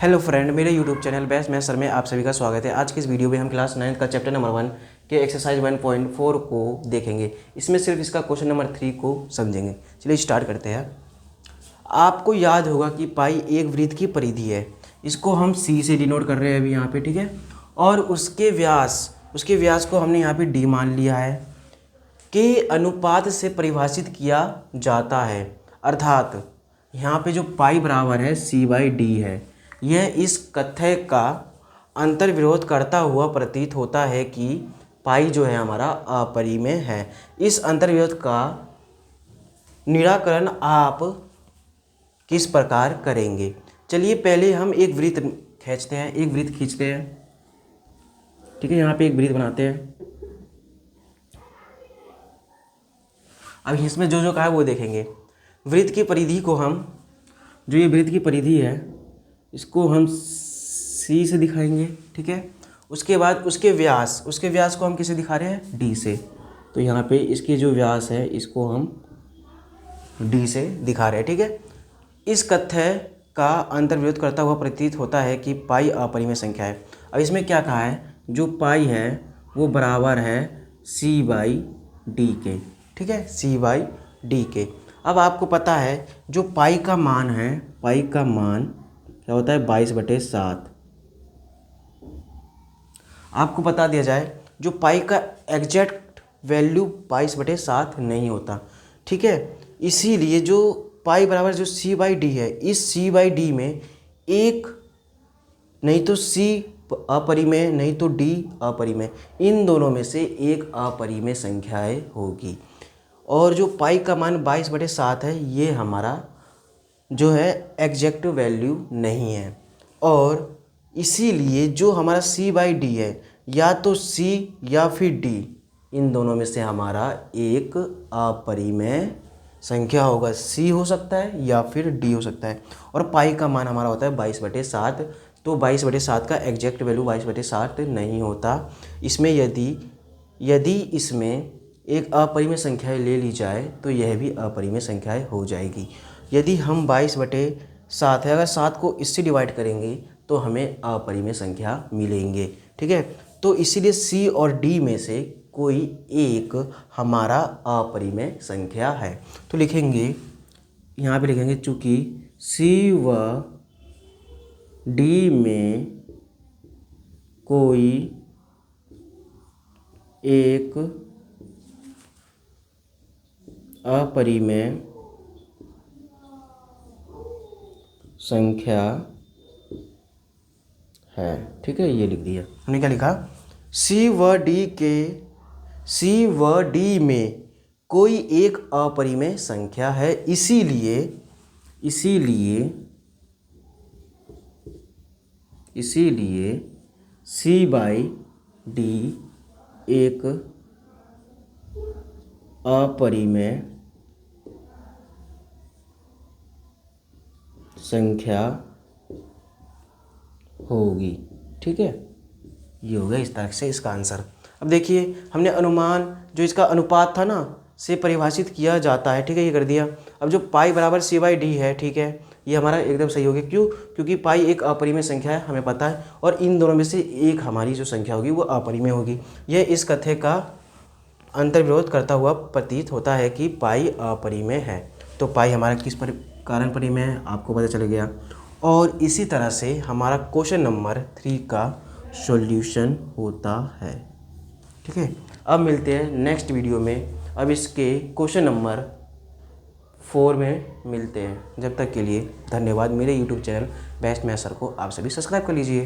Hello friend, मेरे YouTube channel best maths sir में आप सभी का स्वागत है। आज की इस वीडियो में हम क्लास 9 का चैप्टर नंबर 1 के एक्सरसाइज 1.4 को देखेंगे। इसमें सिर्फ इसका क्वेश्चन नंबर 3 को समझेंगे। चलिए स्टार्ट करते हैं। आपको याद होगा कि पाई एक वृत्त की परिधि है। इसको हम सी से डिनोट कर रहे हैं अभी यहाँ पे, ठीक है। और उसके व्यास को हमने यहाँ पे डी मान लिया है के अनुपात से परिभाषित किया जाता है। अर्थात यहाँ पे जो पाई बराबर है C/D है। यह इस कथ्य का अंतर्विरोध करता हुआ प्रतीत होता है कि पाई जो है हमारा अपरिमेय है। इस अंतर्विरोध का निराकरण आप किस प्रकार करेंगे? चलिए पहले हम एक वृत्त खींचते हैं, ठीक है। यहाँ पे एक वृत्त बनाते हैं। अब इसमें जो कहा है वो देखेंगे। वृत्त की परिधि को हम, जो ये वृत्त की परिधि है, इसको हम सी से दिखाएंगे, ठीक है। उसके बाद उसके व्यास को हम किसे दिखा रहे हैं? डी से। तो यहाँ पे इसकी जो व्यास है इसको हम डी से दिखा रहे हैं, ठीक है। इस कथ्य का अंतर्विरोध करता हुआ प्रतीत होता है कि पाई अपरिमेय संख्या है। अब इसमें क्या कहा है? जो पाई है वो बराबर है C/D के, ठीक है, C/D के। अब आपको पता है जो पाई का मान है, पाई का मान क्या होता है? 22/7। आपको बता दिया जाए जो पाई का एग्जैक्ट वैल्यू 22/7 नहीं होता, ठीक है। इसीलिए जो पाई बराबर जो C/D है, इस C/D में एक नहीं तो C अपरिमेय नहीं तो D अपरिमेय, इन दोनों में से एक अपरिमेय संख्याएं होगी। और जो पाई का मान 22/7 है ये हमारा जो है एग्जैक्ट वैल्यू नहीं है। और इसीलिए जो हमारा C/D है, या तो C या फिर D, इन दोनों में से हमारा एक अपरिमेय संख्या होगा। C हो सकता है या फिर D हो सकता है। और पाई का मान हमारा होता है 22/7। तो 22/7 का एग्जैक्ट वैल्यू 22/7 नहीं होता। इसमें यदि इसमें एक अपरिमेय संख्या ले ली जाए तो यह भी अपरिमेय संख्याएं हो जाएगी। यदि हम 22/7 है, अगर 7 को इससे डिवाइड करेंगे तो हमें अपरिमेय संख्या मिलेंगे, ठीक है। तो इसीलिए C और D में से कोई एक हमारा अपरिमेय संख्या है। तो लिखेंगे, यहाँ पे लिखेंगे, चूँकि C व D में कोई एक अपरिमेय संख्या है, ठीक है। ये लिख दिया हमने। क्या लिखा? C व D में कोई एक अपरिमेय संख्या है, इसीलिए C/D एक अपरिमेय संख्या होगी, ठीक है। ये होगा इस तरह से इसका आंसर। अब देखिए, हमने अनुमान जो इसका अनुपात था ना से परिभाषित किया जाता है, ठीक है, ये कर दिया। अब जो पाई बराबर C/D है, ठीक है, ये हमारा एकदम सही हो गया। क्यों? क्योंकि पाई एक अपरिमेय संख्या है, हमें पता है। और इन दोनों में से एक हमारी जो संख्या होगी वो अपरिमेय होगी। यह इस कथ्य का अंतर्विरोध करता हुआ प्रतीत होता है कि पाई अपरिमेय है। तो पाई हमारा किस कारण परिमेय है आपको पता चल गया। और इसी तरह से हमारा क्वेश्चन नंबर 3 का सॉल्यूशन होता है, ठीक है। अब मिलते हैं नेक्स्ट वीडियो में। अब इसके क्वेश्चन नंबर 4 में मिलते हैं। जब तक के लिए धन्यवाद। मेरे YouTube channel best maths sir को आप सभी सब्सक्राइब कर लीजिए।